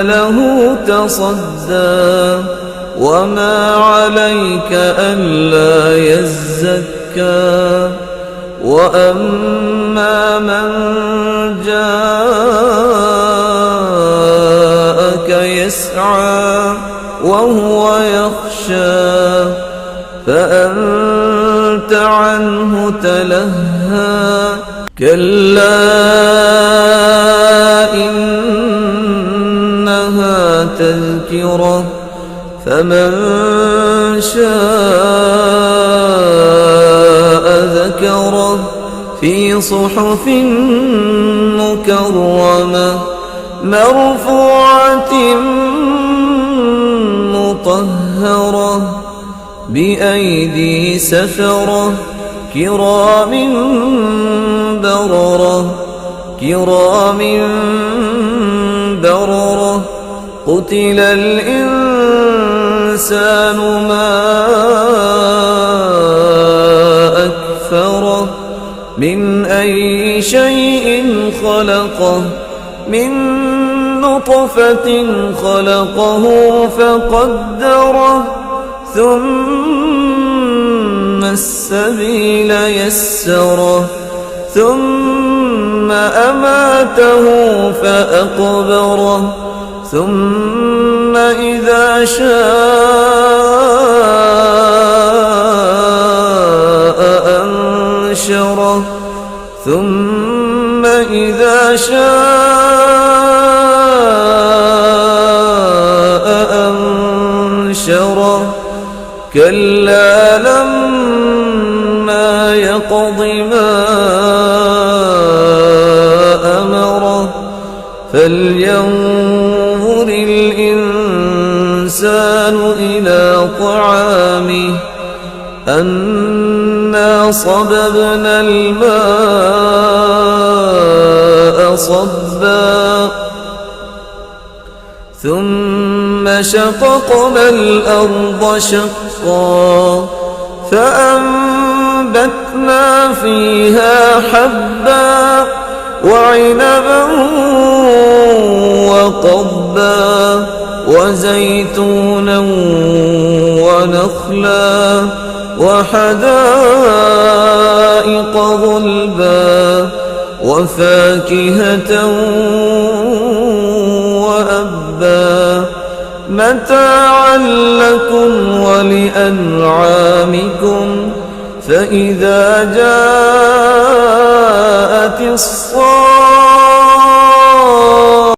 له تصدى وما عليك ألا يزكى وأما من جاءك يسعى وهو يخشى فأنت عنه تلهى كلا إنها تذكرة فمن شاء ذكره في صحف مكرمة مرفوعة مطهرة بأيدي سفرة كرام بررة قتل الإنسان ما أكفره من أي شيء خلقه من نطفة خلقه فقدره ثم السبيل يسره ثم أماته فأقبره ثم إذا شاء أنشره ثم إذا شاء أنشره كلا لما يقض ما أمره فلينظر الإنسان إلى طعامه أنا صببنا الماء صبا ثم شققنا الأرض شقا فأنبتنا فيها حبا وعنبا وقضبا وزيتونا ونخلا وحدائق غلبا وفاكهة وأبا متاعا لكم ولأنعامكم فإذا جاءت الصاخة